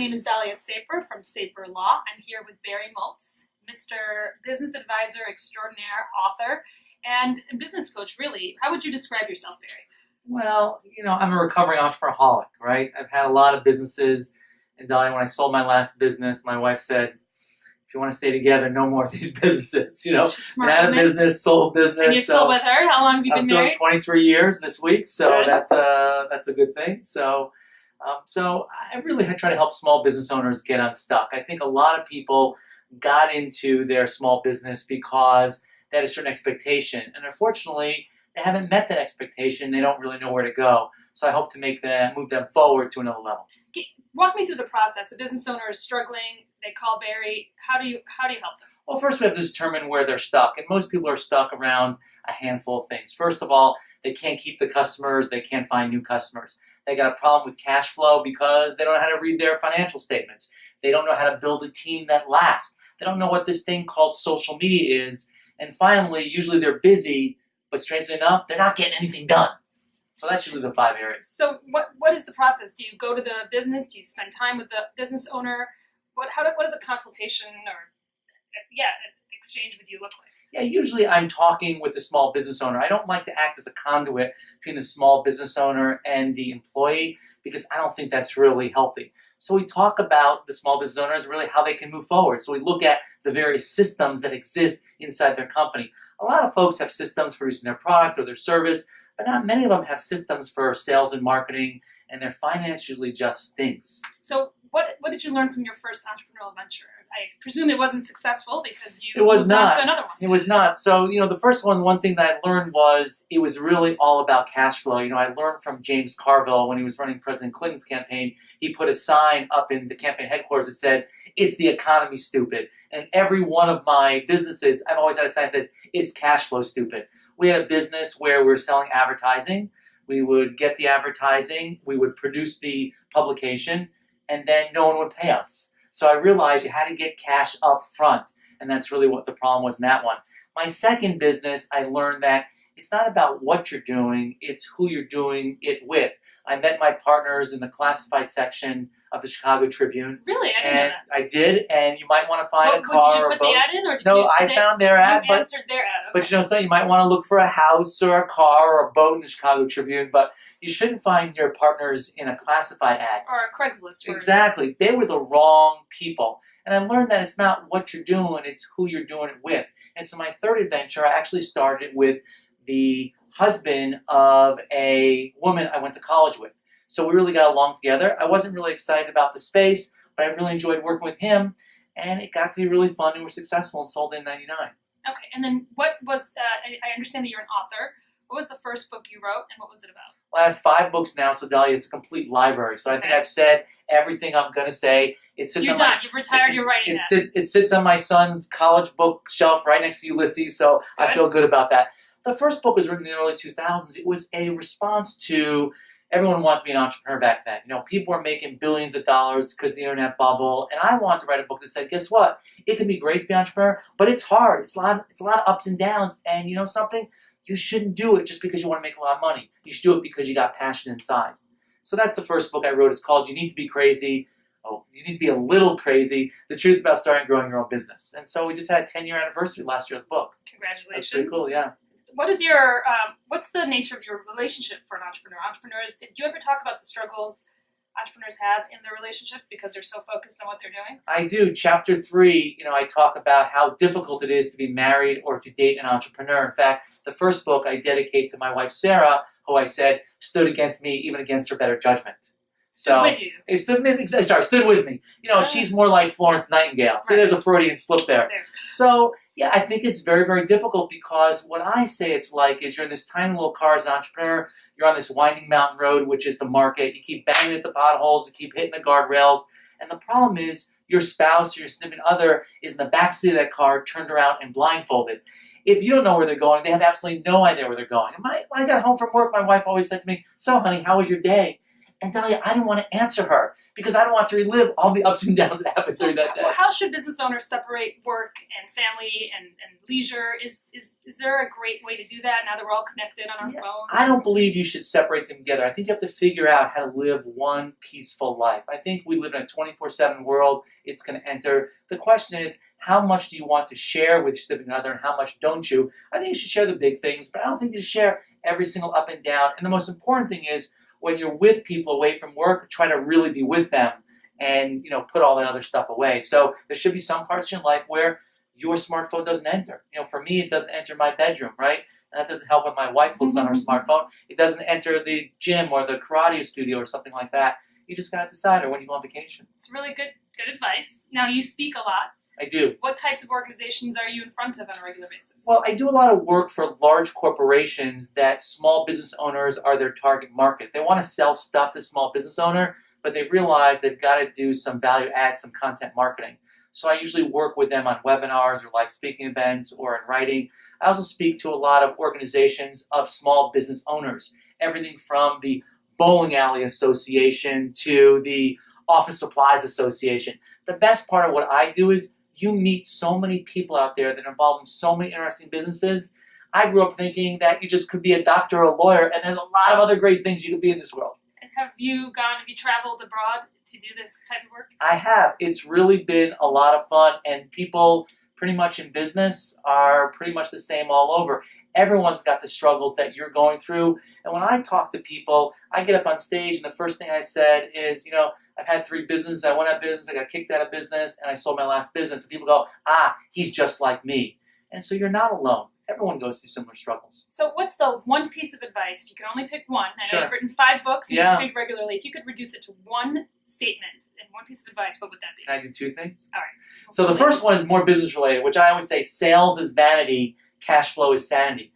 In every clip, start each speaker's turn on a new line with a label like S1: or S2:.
S1: name is Daliah Saper from Saper Law. I'm here with Barry Moltz, Mr. Business Advisor Extraordinaire, author, and business coach, really. How would you describe yourself, Barry?
S2: Well, I'm a recovering entrepreneuraholic, right? I've had a lot of businesses, and Daliah, when I sold my last business, my wife said, if you want to stay together, no more of these businesses,
S1: She's a smart
S2: I had a
S1: woman.
S2: business, sold business.
S1: And you're still with her? How long have you been married?
S2: I'm still 23 years this week, so
S1: Good.
S2: that's a good thing. So I really try to help small business owners get unstuck. I think a lot of people got into their small business because they had a certain expectation, and unfortunately, they haven't met that expectation. They don't really know where to go. So I hope to move them forward to another level.
S1: Walk me through the process. A business owner is struggling. They call Barry. How do you help them?
S2: Well, first we have to determine where they're stuck, and most people are stuck around a handful of things. First of all, they can't keep the customers. They can't find new customers. They got a problem with cash flow because they don't know how to read their financial statements. They don't know how to build a team that lasts. They don't know what this thing called social media is. And finally, usually they're busy, but strangely enough, they're not getting anything done. So that's usually the 5 areas.
S1: So what is the process? Do you go to the business? Do you spend time with the business owner? What does a consultation or exchange with you look like?
S2: Yeah, usually I'm talking with the small business owner. I don't like to act as a conduit between the small business owner and the employee because I don't think that's really healthy. So we talk about the small business owners, really how they can move forward. So we look at the various systems that exist inside their company. A lot of folks have systems for using their product or their service, but not many of them have systems for sales and marketing, and their finance usually just stinks.
S1: So what did you learn from your first entrepreneurial venture? I presume it wasn't successful because you
S2: It was
S1: moved on
S2: not.
S1: to another one.
S2: It was not. So, the first one thing that I learned was it was really all about cash flow. I learned from James Carville when he was running President Clinton's campaign. He put a sign up in the campaign headquarters that said, "It's the economy, stupid." And every one of my businesses, I've always had a sign that says, "It's cash flow, stupid." We had a business where we were selling advertising. We would get the advertising, we would produce the publication, and then no one would pay us. So I realized you had to get cash up front, and that's really what the problem was in that one. My second business, I learned that it's not about what you're doing, it's who you're doing it with. I met my partners in the classified section of the Chicago Tribune.
S1: Really? I didn't know that.
S2: I did, and you might want to find a car
S1: Did you
S2: or a
S1: put
S2: boat.
S1: the ad in? Or did
S2: No, I found their ad,
S1: You answered their ad. Okay.
S2: But you might want to look for a house or a car or a boat in the Chicago Tribune, but you shouldn't find your partners in a classified ad.
S1: Or a Craigslist.
S2: Exactly. They were the wrong people. And I learned that it's not what you're doing, it's who you're doing it with. And so my third adventure, I actually started with the husband of a woman I went to college with. So we really got along together. I wasn't really excited about the space, but I really enjoyed working with him, and it got to be really fun, and we're successful and sold in '99.
S1: Okay, and then what was, I understand that you're an author. What was the first book you wrote, and what was it about?
S2: Well, I have 5 books now, so Daliah, it's a complete library. So I think I've said everything I'm going to say.
S1: You're done. You've retired. You're writing that.
S2: It sits on my son's college bookshelf right next to Ulysses, so
S1: Good.
S2: I feel good about that. The first book was written in the early 2000s. It was a response to everyone wanted to be an entrepreneur back then. People were making billions of dollars because of the internet bubble, and I wanted to write a book that said, guess what? It can be great to be an entrepreneur, but it's hard. It's a lot of ups and downs, and you know something? You shouldn't do it just because you want to make a lot of money. You should do it because you got passion inside. So that's the first book I wrote. It's called You Need to Be Crazy. Oh, you need to be a little crazy. The truth about starting and growing your own business. And so we just had a 10-year anniversary last year of the book.
S1: Congratulations.
S2: That's pretty cool, yeah.
S1: What's the nature of your relationship for an entrepreneur? Entrepreneurs, do you ever talk about the struggles entrepreneurs have in their relationships because they're so focused on what they're doing?
S2: I do. Chapter 3, I talk about how difficult it is to be married or to date an entrepreneur. In fact, the first book I dedicate to my wife, Sarah, who I said stood against me, even against her better judgment.
S1: Stood with you.
S2: Stood with me. She's more like Florence Nightingale. So there's a Freudian slip there. So, yeah, I think it's very, very difficult because what I say it's like is you're in this tiny little car as an entrepreneur. You're on this winding mountain road, which is the market. You keep banging at the potholes. You keep hitting the guardrails. And the problem is your spouse or your significant other is in the backseat of that car, turned around and blindfolded. If you don't know where they're going, they have absolutely no idea where they're going. When I got home from work, my wife always said to me, "So, honey, how was your day?" And Daliah, I didn't want to answer her because I don't want to relive all the ups and downs that happened during that day.
S1: How should business owners separate work and family and leisure? Is there a great way to do that now that we're all connected on our phones?
S2: I don't believe you should separate them together. I think you have to figure out how to live one peaceful life. I think we live in a 24/7 world. It's going to enter. The question is, how much do you want to share with your significant other and how much don't you? I think you should share the big things, but I don't think you should share every single up and down. And the most important thing is, when you're with people away from work, try to really be with them and, put all that other stuff away. So there should be some parts in your life where your smartphone doesn't enter. For me, it doesn't enter my bedroom, right? And that doesn't help when my wife looks on her smartphone. It doesn't enter the gym or the karate studio or something like that. You just got to decide, or when you go on vacation.
S1: It's really good advice. Now, you speak a lot.
S2: I do.
S1: What types of organizations are you in front of on a regular basis?
S2: Well, I do a lot of work for large corporations that small business owners are their target market. They want to sell stuff to small business owner, but they realize they've got to do some value add, some content marketing. So I usually work with them on webinars or live speaking events or in writing. I also speak to a lot of organizations of small business owners, everything from the Bowling Alley Association to the Office Supplies Association. The best part of what I do is you meet so many people out there that are involved in so many interesting businesses. I grew up thinking that you just could be a doctor or a lawyer, and there's a lot of other great things you could be in this world.
S1: And have you traveled abroad to do this type of work?
S2: I have. It's really been a lot of fun, and people pretty much in business are pretty much the same all over. Everyone's got the struggles that you're going through. And when I talk to people, I get up on stage, and the first thing I said is, I've had 3 businesses. I went out of business, I got kicked out of business, and I sold my last business. And people go, he's just like me. And so you're not alone. Everyone goes through similar struggles.
S1: So what's the one piece of advice, if you can only pick one? I know you've written 5 books and you speak regularly. If you could reduce it to one statement and one piece of advice, what would that be?
S2: Can I do 2 things?
S1: All right.
S2: So the first one is more business related, which I always say sales is vanity, cash flow is sanity.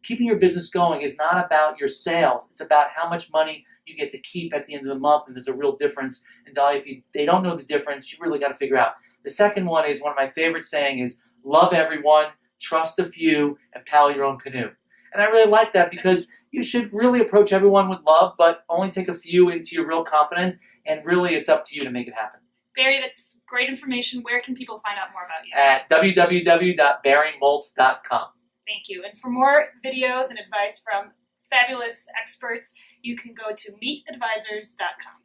S2: Keeping your business going is not about your sales. It's about how much money you get to keep at the end of the month, and there's a real difference. And Daliah, if they don't know the difference, you really got to figure out. The second one is one of my favorite saying is, love everyone, trust a few, and paddle your own canoe. And I really like that because you should really approach everyone with love, but only take a few into your real confidence, and really it's up to you to make it happen.
S1: Barry, that's great information. Where can people find out more about you?
S2: At www.barrymoltz.com.
S1: Thank you. And for more videos and advice from fabulous experts, you can go to MeetAdvisors.com.